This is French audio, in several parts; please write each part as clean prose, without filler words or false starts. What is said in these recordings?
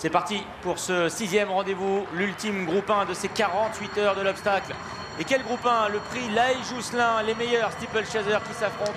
C'est parti pour ce 6e rendez-vous, l'ultime groupe 1 de ces 48 heures de l'obstacle. Et quel groupe 1? Le prix Laï Jousselin, les meilleurs steeplechasers qui s'affrontent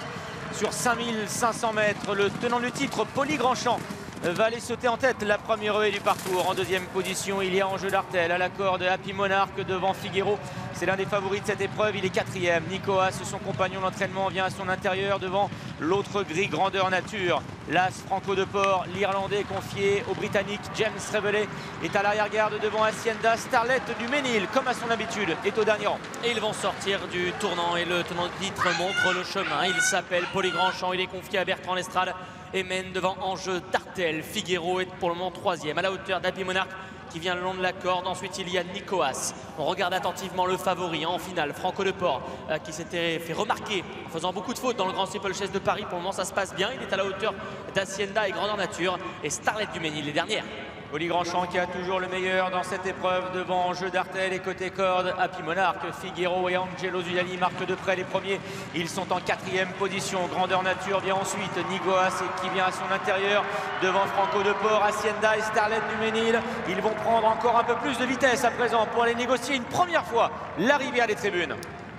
sur 5500 mètres. Le tenant du titre, Poli Grandchamp, va aller sauter en tête la première haie du parcours. En deuxième position, il y a Enjeu d'Artel à la corde, Happy Monarch devant Figuero. C'est l'un des favoris de cette épreuve, il est 4e. Nicoas, son compagnon d'entraînement, vient à son intérieur devant l'autre gris grandeur nature. L'As Franco de Port, l'Irlandais confié au Britannique James Reveley, est à l'arrière-garde devant Hacienda. Starlet du Ménil, comme à son habitude, est au dernier rang. Et ils vont sortir du tournant et le tenant de titre montre le chemin. Il s'appelle Poli Grandchamp, il est confié à Bertrand Lestrade et mène devant Enjeu d'Artel. Figuero est pour le moment 3e à la hauteur d'Happy Monarch qui vient le long de la corde. Ensuite il y a Nicoas. On regarde attentivement le favori en finale, Franco de Port, qui s'était fait remarquer en faisant beaucoup de fautes dans le Grand Steeplechase de Paris. Pour le moment ça se passe bien, il est à la hauteur d'Hacienda et Grandeur Nature. Et Starlet du Ménil les dernières. Poli Grandchamp qui a toujours le meilleur dans cette épreuve devant Enjeu d'Artel et côté corde, Happy Monarch, Figuero et Angelo Zuliani marquent de près les premiers. Ils sont en 4e position. Grandeur Nature vient ensuite, Nicoas qui vient à son intérieur devant Franco de Port, Hacienda et Starlet du Ménil. Ils vont prendre encore un peu plus de vitesse à présent pour aller négocier une première fois la rivière des tribunes.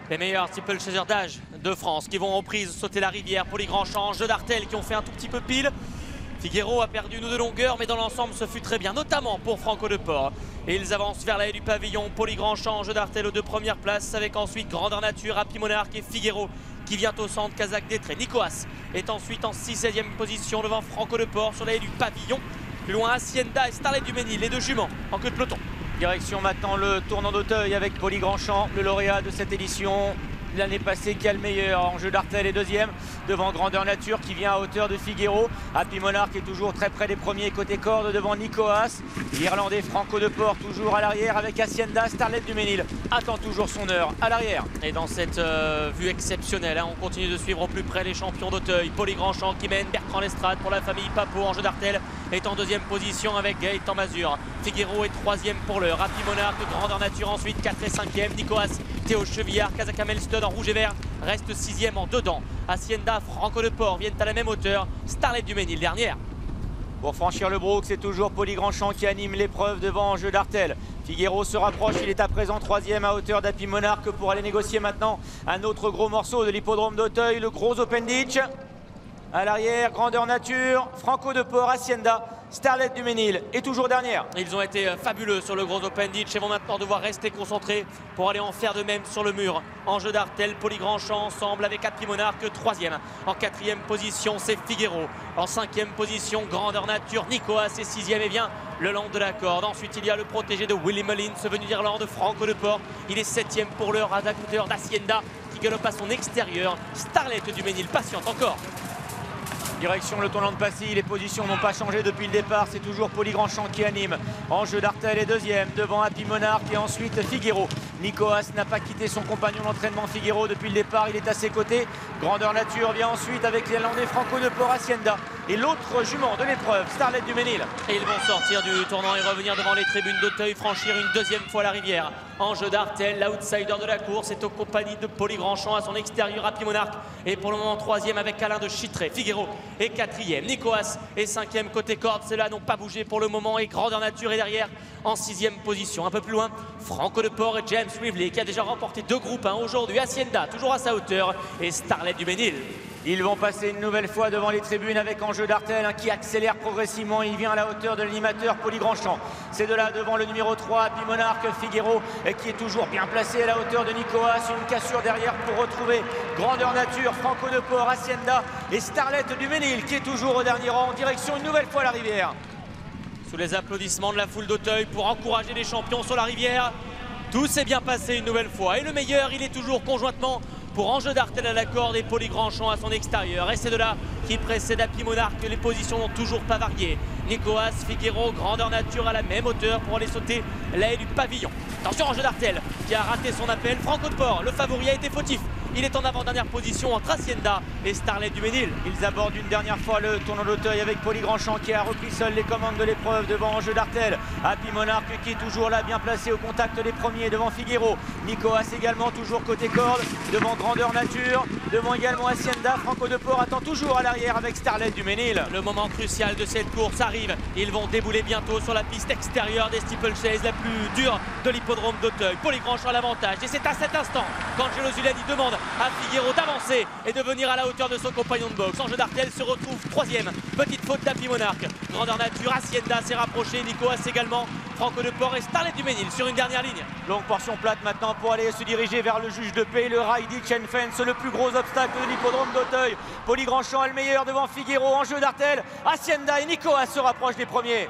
Les meilleurs steeplechasers d'âge de France qui vont en prise sauter la rivière. Poli Grandchamp, Enjeu d'Artel qui ont fait un tout petit peu pile. Figuero a perdu une ou deux longueurs, mais dans l'ensemble, ce fut très bien, notamment pour Franco de Port. Et ils avancent vers la haie du pavillon. Poli Grandchamp, Enjeu d'Artel aux 2 premières places, avec ensuite Grandeur Nature, Happy Monarch et Figuero qui vient au centre, Kazakh Détré. Nicoas est ensuite en 6e position devant Franco de Port sur la haie du pavillon. Plus loin, Hacienda et Starlet du Ménil, les deux juments en queue de peloton. Direction maintenant le tournant d'Auteuil avec Poli Grandchamp, le lauréat de cette édition. L'année passée, qui a le meilleur. Enjeu d'Artel est 2e devant Grandeur Nature qui vient à hauteur de Figuero. Happy Monarch est toujours très près des premiers côté corde devant Nicoas. L'Irlandais Franco de Port toujours à l'arrière avec Hacienda. Starlet du Ménil attend toujours son heure à l'arrière. Et dans cette vue exceptionnelle, on continue de suivre au plus près les champions d'Auteuil. Poli Grandchamp qui mène, Bertrand Lestrade pour la famille Papo. Enjeu d'Artel est en 2e position avec Gaëtan Mazur. Figuero est 3e pour l'heure. Happy Monarch, Grandeur Nature ensuite 4 et 5e. Nicoas, Théo Chevillard, Kazakh Amelstud en rouge et vert reste 6e en dedans. Hacienda, Franco de Port viennent à la même hauteur. Starlet du Ménil dernière. Pour franchir le Brook, c'est toujours Poli Grandchamp qui anime l'épreuve devant Enjeu d'Artel. Figuero se rapproche, il est à présent 3e à hauteur d'Happy Monarch pour aller négocier maintenant un autre gros morceau de l'hippodrome d'Auteuil, le gros Open Ditch. À l'arrière, Grandeur Nature, Franco de Port, Hacienda, Starlet du Ménil est toujours dernière. Ils ont été fabuleux sur le gros Open Ditch et vont maintenant devoir rester concentrés pour aller en faire de même sur le mur. Enjeu d'Artel, Poli Grandchamp ensemble avec Happy Monarch 3e. En 4e position, c'est Figuero. En 5e position, Grandeur Nature, Nicoas est 6e et vient le long de la corde. Ensuite, il y a le protégé de Willie Mullins, venu d'Irlande, Franco de Port. Il est 7e pour l'heure à la hauteur d'Hacienda qui galope à son extérieur. Starlet du Ménil patiente encore. Direction le tournant de Passy, les positions n'ont pas changé depuis le départ, c'est toujours Poli Grandchamp qui anime. Enjeu d'Artel est 2e devant Happy Monarch et ensuite Figuero. Nicoas n'a pas quitté son compagnon d'entraînement Figuero depuis le départ, il est à ses côtés. Grandeur Nature vient ensuite avec l'Irlandais Franco de Port, Hacienda et l'autre jument de l'épreuve, Starlet du Ménil. Et ils vont sortir du tournant et revenir devant les tribunes d'Auteuil, franchir une 2e fois la rivière. Enjeu d'Artel, l'outsider de la course, est aux compagnies de Poli Grandchamp à son extérieur. Happy Monarch et pour le moment 3e avec Alain de Chittré. Figuero est 4e, Nicoas est 5e côté corde, ceux-là n'ont pas bougé pour le moment et Grandeur Nature est derrière en 6e position. Un peu plus loin, Franco de Port et James Rivley qui a déjà remporté 2 groupes 1 aujourd'hui. Hacienda toujours à sa hauteur et Starlet du Ménil. Ils vont passer une nouvelle fois devant les tribunes avec Enjeu d'Artel qui accélère progressivement. Il vient à la hauteur de l'animateur Poli Grandchamp. C'est de là devant le numéro 3, Happy Monarch, Figuero qui est toujours bien placé à la hauteur de Nicoas. Une cassure derrière pour retrouver Grandeur Nature, Franco de Port, Hacienda et Starlet du Ménil qui est toujours au dernier rang en direction une nouvelle fois la rivière. Sous les applaudissements de la foule d'Auteuil pour encourager les champions sur la rivière, tout s'est bien passé une nouvelle fois. Et le meilleur, il est toujours conjointement pour Enjeu d'Artel à la corde et Poli Grandchamp à son extérieur. Et c'est de là qui précède Happy Monarch que les positions n'ont toujours pas varié. Nicoas, Figuero, Grandeur Nature à la même hauteur pour aller sauter la haie du pavillon. Attention Enjeu d'Artel qui a raté son appel. Franco de Port, le favori, a été fautif. Il est en avant-dernière position entre Hacienda et Starlet du Ménil. Ils abordent une dernière fois le tournoi d'Auteuil avec Poli Grandchamp qui a repris seul les commandes de l'épreuve devant Enjeu d'Artel. Happy Monarch qui est toujours là, bien placé au contact des premiers devant Figueiro. Nicoas également toujours côté corde devant Grandeur Nature. Devant également Hacienda. Franco de Port attend toujours à l'arrière avec Starlet du Ménil. Le moment crucial de cette course arrive. Ils vont débouler bientôt sur la piste extérieure des steeplechase, la plus dure de l'hippodrome d'Auteuil. Poli Grandchamp à l'avantage. Et c'est à cet instant qu'Angelo Zuliani demande à Figueiro d'avancer et de venir à la hauteur de son compagnon de boxe. Enjeu d'Artel se retrouve troisième. Petite faute d'Happy Monarch. Grandeur Nature, Hacienda s'est rapproché, Nicoas également. Franco de Port et Starlet du Ménil sur une dernière ligne. Longue portion plate maintenant pour aller se diriger vers le juge de paix, le Rail Chen Fence, le plus gros obstacle de l'hippodrome d'Auteuil. Poli Grandchamp est le meilleur devant Figueiro. Enjeu d'Artel, Hacienda et Nicoas se rapprochent des premiers.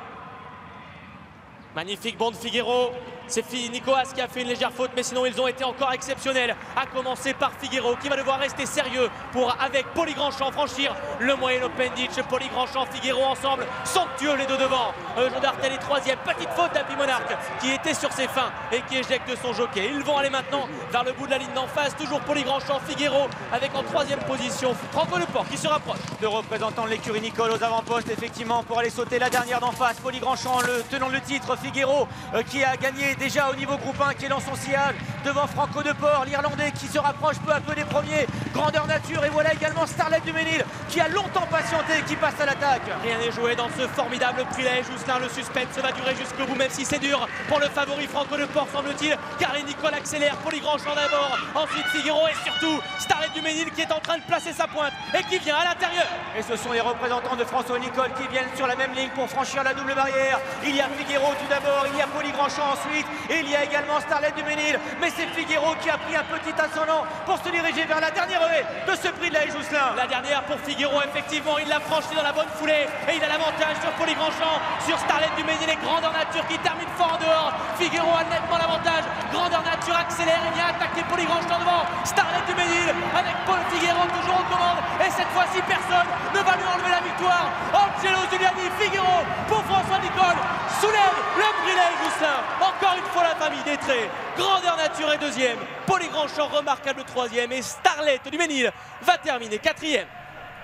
Magnifique bond de Figueiro. C'est Nicoas qui a fait une légère faute, mais sinon ils ont été encore exceptionnels. À commencer par Figueiro qui va devoir rester sérieux pour, avec Poli Grandchamp, franchir le moyen open ditch. Poli Grandchamp, Figueiro ensemble, somptueux les deux devant. Enjeu d'Artel est troisième. Petite faute d'Happy Monarch qui était sur ses fins et qui éjecte son jockey. Ils vont aller maintenant vers le bout de la ligne d'en face. Toujours Poli Grandchamp, Figueiro avec en troisième position Franco de Port qui se rapproche. Deux représentants de l'écurie Nicole aux avant-postes effectivement pour aller sauter la dernière d'en face. Poli Grandchamp, le tenant le titre, Figueiro qui a gagné déjà au niveau groupe 1, qui est dans son sillage devant Franco de Port, l'Irlandais qui se rapproche peu à peu des premiers. Grandeur Nature et voilà également Starlet du Ménil qui a longtemps patienté et qui passe à l'attaque. Rien n'est joué dans ce formidable prix Laël Jousselin. Le suspense va durer jusqu'au bout, même si c'est dur pour le favori Franco de Port semble-t-il, car les Nicole accélère. Poli Grandchamp d'abord, ensuite Figueiro et surtout Starlet du Ménil qui est en train de placer sa pointe et qui vient à l'intérieur. Et ce sont les représentants de François Nicole qui viennent sur la même ligne pour franchir la double barrière. Il y a Figueiro tout d'abord, il y a Poli Grandchamp ensuite et il y a également Starlet du Ménil, mais c'est Figueiro qui a pris un petit ascendant pour se diriger vers la dernière haie de ce prix de Laël Jousselin. La dernière pour Figueiro, effectivement, il l'a franchi dans la bonne foulée et il a l'avantage sur Poli Grandchamp, sur Starlet du Ménil et Grandeur Nature qui termine fort en dehors. Figueiro a nettement l'avantage, Grandeur Nature accélère et vient attaquer Poli Grandchamp devant Starlet du Ménil avec Paul Figueiro toujours aux commandes et cette fois-ci personne ne va lui enlever la victoire. Angelo Zuliani, Figueiro pour François Nicole soulève le prix Laël Jousselin. Encore une fois la famille des traits. Grandeur Nature est deuxième, Poli Grandchamp remarquable troisième et Starlet du Ménil va terminer quatrième.